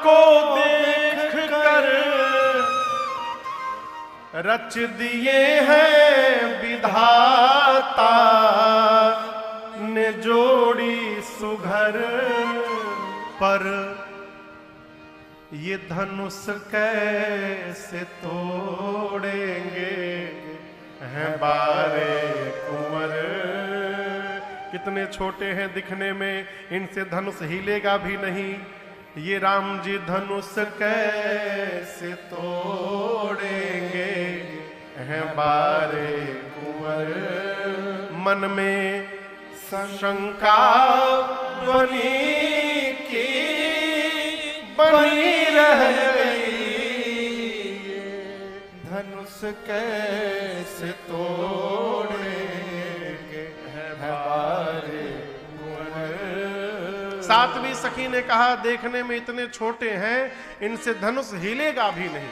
को देख कर रच दिए हैं विधाता ने जोड़ी सुघर, पर ये धनुष कैसे तोड़ेंगे हैं बारे कुंवर। कितने छोटे हैं दिखने में, इनसे धनुष हिलेगा भी नहीं। ये राम जी धनुष कैसे तोड़ेंगे हैं बारे कुंवर। मन में शंका बनी रह गई, धनुष कैसे तोड़ेंगे हैं बारे कुंवर। सातवीं सखी ने कहा देखने में इतने छोटे हैं, इनसे धनुष हिलेगा भी नहीं।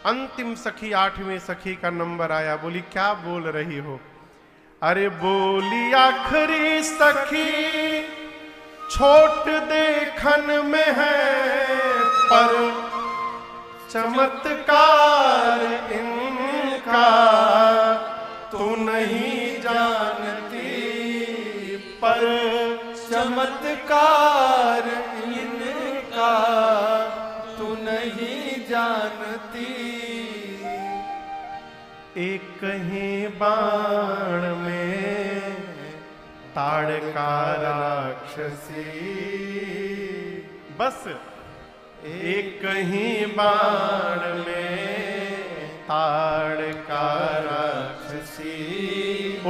अंतिम सखी आठवीं सखी का नंबर आया। बोली क्या बोल रही हो? अरे बोली आखिरी सखी छोट देखन में है, पर चमत्कार इनका तू नहीं जानती, पर चमत्कार इनका तू नहीं जानती। एक ही बाण में ताड़का राक्षसी, बस एक ही बाण में ताड़का राक्षसी।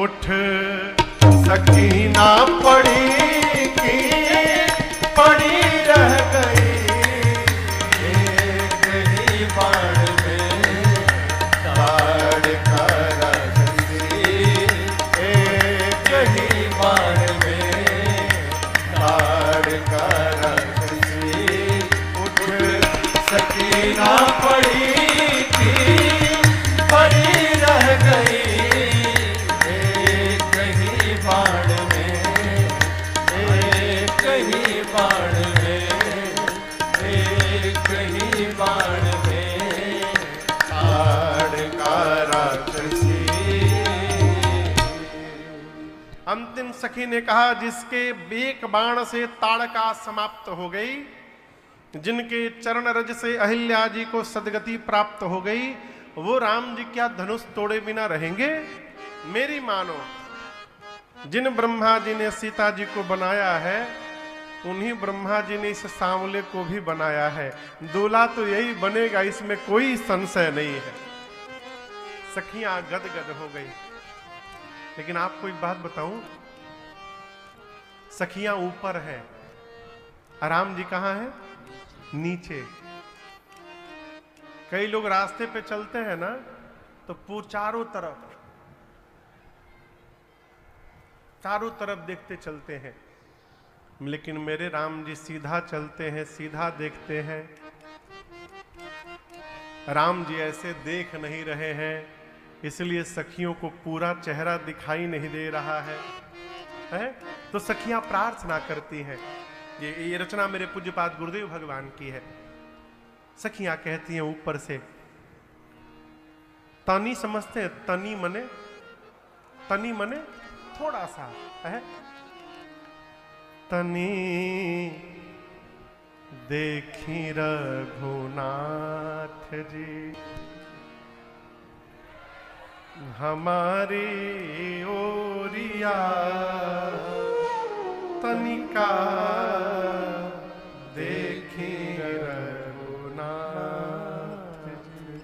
उठ सकीना पड़ी की पड़ी रह गई, एक ही बाण में ताड़का राक्षसी, एक ही बाण में ताड़का राक्षसी। उठ सकीना पड़ी की पड़ी रह गई, एक ही बाण में, एक ही बाण में, एक ही बाण में ताड़का राक्षसी। अंतिम सखी ने कहा जिसके एक बाण से ताड़का समाप्त हो गई, जिनके चरण रज से अहिल्या जी को सदगति प्राप्त हो गई, वो राम जी क्या धनुष तोड़े बिना रहेंगे? मेरी मानो, जिन ब्रह्मा जी ने सीता जी को बनाया है, उन्हीं ब्रह्मा जी ने इस सांवले को भी बनाया है। दूल्हा तो यही बनेगा, इसमें कोई संशय नहीं है। सखियां गदगद हो गई। लेकिन आपको एक बात बताऊं, सखियां ऊपर है, राम जी कहां है? नीचे। कई लोग रास्ते पे चलते हैं ना, तो चारों तरफ देखते चलते हैं, लेकिन मेरे राम जी सीधा चलते हैं, सीधा देखते हैं। राम जी ऐसे देख नहीं रहे हैं, इसलिए सखियों को पूरा चेहरा दिखाई नहीं दे रहा है? तो सखियां प्रार्थना करती हैं। ये रचना मेरे पूज्यपाद गुरुदेव भगवान की है। सखियां कहती हैं ऊपर से, तनी समझते हैं? तनी मने थोड़ा सा है। तनी देखी रघुनाथ जी हमारी ओरिया, तनिका देखी रघुनाथ जी।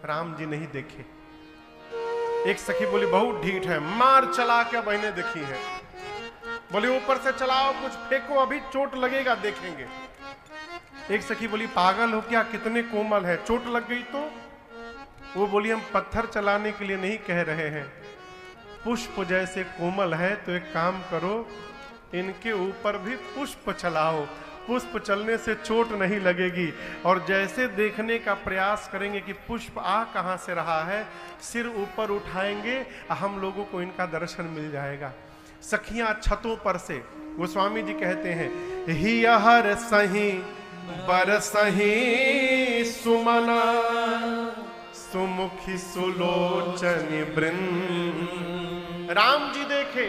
राम जी नहीं देखे। एक सखी बोली बहुत ढीठ है, मार चला के बहने देखी है। बोली ऊपर से चलाओ, कुछ फेंको, अभी चोट लगेगा देखेंगे। एक सखी बोली पागल हो क्या, कितने कोमल है, चोट लग गई तो? वो बोली हम पत्थर चलाने के लिए नहीं कह रहे हैं, पुष्प जैसे कोमल है, तो एक काम करो, इनके ऊपर भी पुष्प चलाओ, पुष्प चलने से चोट नहीं लगेगी। और जैसे देखने का प्रयास करेंगे कि पुष्प आ कहां से रहा है, सिर ऊपर उठाएंगे, हम लोगों को इनका दर्शन मिल जाएगा। सखियां छतों पर से, गोस्वामी जी कहते हैं, ही हर सही बरसही सुमना सुमुखी सुलोचन वृंद। राम जी देखे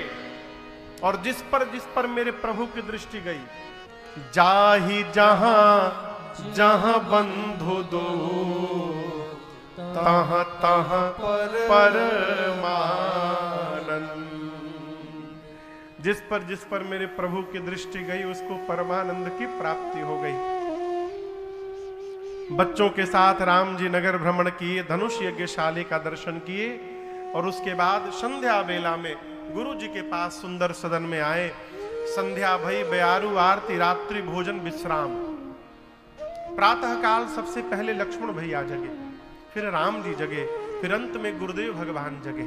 और जिस पर मेरे प्रभु की दृष्टि गई, जाहि जहां जहां बंधु दो तहां तहां परमानंद। जिस पर मेरे प्रभु की दृष्टि गई उसको परमानंद की प्राप्ति हो गई। बच्चों के साथ राम जी नगर भ्रमण किए, धनुष यज्ञशाली का दर्शन किए और उसके बाद संध्या बेला में गुरु जी के पास सुंदर सदन में आए। संध्या भई, बयारू आरती, रात्रि भोजन, विश्राम। प्रातः काल सबसे पहले लक्ष्मण भैया जगे, फिर राम जी जगे, फिर अंत में गुरुदेव भगवान जगे।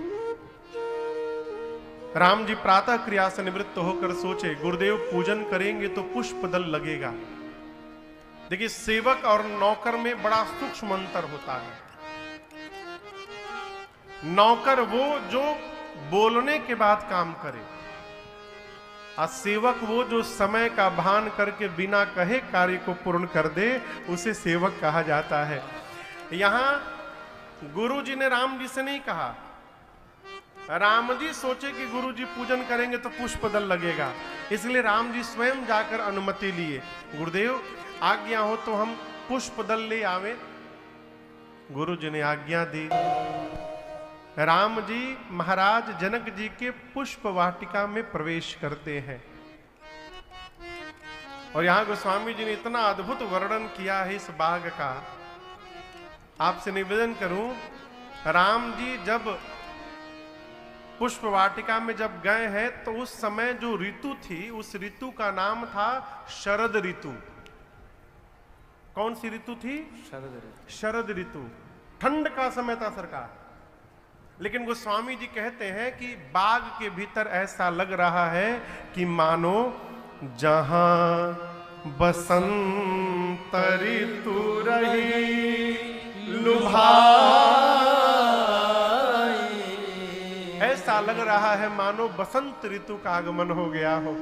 राम जी प्रातः क्रिया से निवृत्त होकर सोचे, गुरुदेव पूजन करेंगे तो पुष्प दल लगेगा। देखिए, सेवक और नौकर में बड़ा सूक्ष्म अंतर होता है। नौकर वो जो बोलने के बाद काम करे, और सेवक वो जो समय का भान करके बिना कहे कार्य को पूर्ण कर दे, उसे सेवक कहा जाता है। यहां गुरु जी ने राम जी से नहीं कहा, राम जी सोचे कि गुरु जी पूजन करेंगे तो पुष्प दल लगेगा, इसलिए राम जी स्वयं जाकर अनुमति लिए, गुरुदेव आज्ञा हो तो हम पुष्प दल ले आवे। गुरु जी ने आज्ञा दी। राम जी महाराज जनक जी के पुष्प वाटिका में प्रवेश करते हैं और यहां गोस्वामी जी ने इतना अद्भुत वर्णन किया है इस बाग का। आपसे निवेदन करूं, राम जी जब पुष्प वाटिका में जब गए हैं तो उस समय जो ऋतु थी, उस ऋतु का नाम था शरद ऋतु। कौन सी ऋतु थी? शरद ऋतु। ठंड का समय था सरकार। लेकिन गोस्वामी जी कहते हैं कि बाग के भीतर ऐसा लग रहा है कि मानो जहां बसंत ऋतु रही लुभाई, ऐसा लग रहा है मानो बसंत ऋतु का आगमन हो गया हो।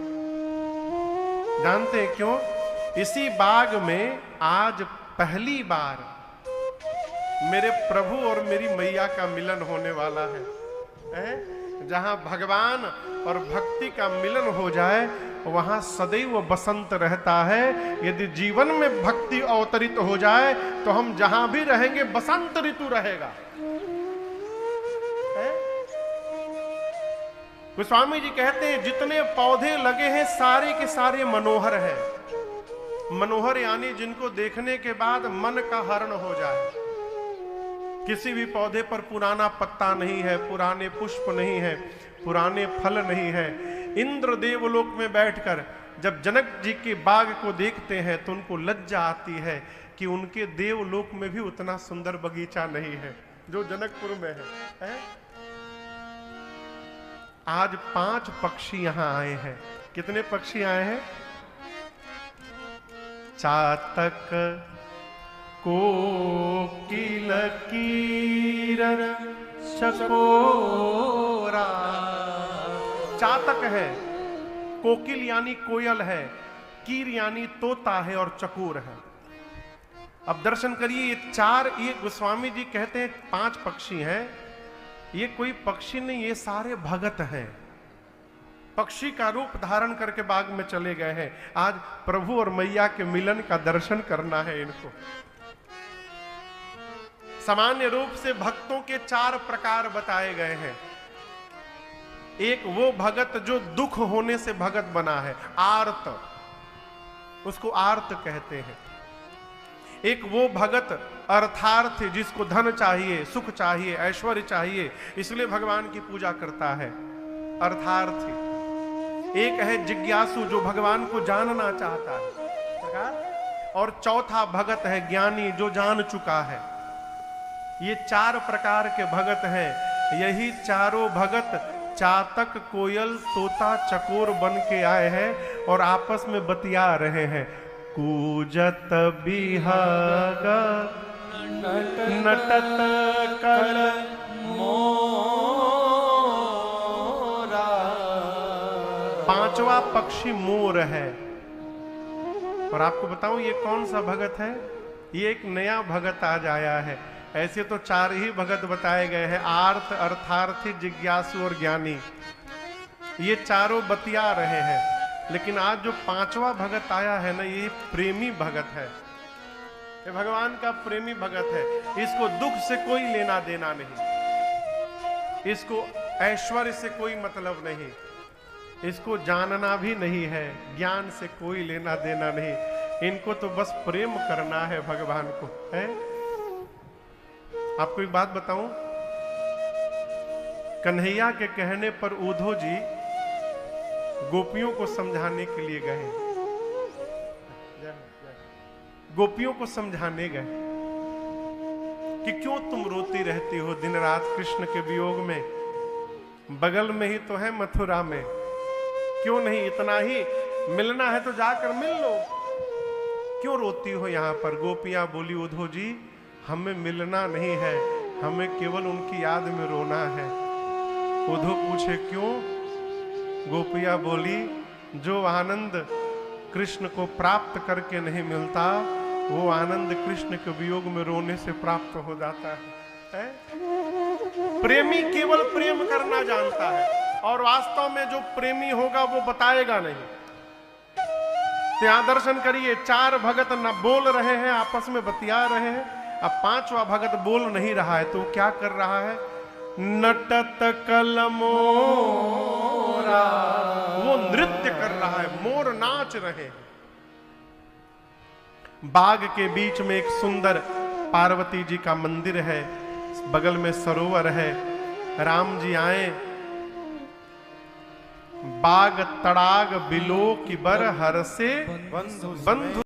जानते हैं क्यों? इसी बाग में आज पहली बार मेरे प्रभु और मेरी मैया का मिलन होने वाला है। जहां भगवान और भक्ति का मिलन हो जाए वहां सदैव बसंत रहता है। यदि जीवन में भक्ति अवतरित हो जाए तो हम जहां भी रहेंगे बसंत ऋतु रहेगा। गोस्वामी जी कहते हैं जितने पौधे लगे हैं सारे के सारे मनोहर हैं। मनोहर यानी जिनको देखने के बाद मन का हरण हो जाए। किसी भी पौधे पर पुराना पत्ता नहीं है, पुराने पुष्प नहीं है, पुराने फल नहीं है। इंद्र देवलोक में बैठकर जब जनक जी के बाग को देखते हैं तो उनको लज्जा आती है कि उनके देवलोक में भी उतना सुंदर बगीचा नहीं है जो जनकपुर में है। आज 5 पक्षी यहां आए हैं। कितने पक्षी आए हैं? चातक, कोकिल, कीरर, चकोरा। चातक है, कोकिल यानी कोयल है, कीर यानी तोता है और चकोर है। अब दर्शन करिए, ये गोस्वामी जी कहते हैं 5 पक्षी हैं। ये कोई पक्षी नहीं, ये सारे भगत हैं। पक्षी का रूप धारण करके बाग में चले गए हैं। आज प्रभु और मैया के मिलन का दर्शन करना है इनको। सामान्य रूप से भक्तों के 4 प्रकार बताए गए हैं। एक वो भगत जो दुख होने से भगत बना है, आर्त, उसको आर्त कहते हैं। एक वो भगत अर्थार्थ जिसको धन चाहिए, सुख चाहिए, ऐश्वर्य चाहिए, इसलिए भगवान की पूजा करता है, अर्थार्थी। एक है जिज्ञासु जो भगवान को जानना चाहता है, और चौथा भगत है ज्ञानी जो जान चुका है। ये 4 प्रकार के भगत हैं। यही चारों भगत चातक, कोयल, तोता, चकोर बन के आए हैं और आपस में बतिया रहे हैं। कूजत बिहग नटत कल मोरा। 5वां पक्षी मोर है। और आपको बताऊं ये कौन सा भगत है? ये एक नया भगत आज आया है। ऐसे तो 4 ही भगत बताए गए हैं, आर्थ, अर्थार्थी, जिज्ञासु और ज्ञानी। ये चारों बतिया रहे हैं, लेकिन आज जो 5वां भगत आया है ना, ये प्रेमी भगत है। ये भगवान का प्रेमी भगत है। इसको दुख से कोई लेना देना नहीं, इसको ऐश्वर्य से कोई मतलब नहीं, इसको जानना भी नहीं है, ज्ञान से कोई लेना देना नहीं। इनको तो बस प्रेम करना है भगवान को, है? आपको एक बात बताऊं, कन्हैया के कहने पर उद्धव जी गोपियों को समझाने के लिए गए। गोपियों को समझाने गए कि क्यों तुम रोती रहती हो दिन रात कृष्ण के वियोग में, बगल में ही तो है मथुरा में, क्यों नहीं इतना ही मिलना है तो जाकर मिल लो, क्यों रोती हो यहाँ पर? गोपियां बोली, उद्धव जी हमें मिलना नहीं है, हमें केवल उनकी याद में रोना है। उद्धव पूछे क्यों? गोपियां बोली, जो आनंद कृष्ण को प्राप्त करके नहीं मिलता, वो आनंद कृष्ण के वियोग में रोने से प्राप्त हो जाता है? प्रेमी केवल प्रेम करना जानता है, और वास्तव में जो प्रेमी होगा वो बताएगा नहीं। तो यहां दर्शन करिए, 4 भगत न बोल रहे हैं, आपस में बतिया रहे हैं। अब 5वां भगत बोल नहीं रहा है, तो क्या कर रहा है? नटत कलमोरा, वो नृत्य कर रहा है, मोर नाच रहे हैं। बाग के बीच में एक सुंदर पार्वती जी का मंदिर है, बगल में सरोवर है। राम जी आए, बाग तड़ाग बिलो की बर हर से बंधु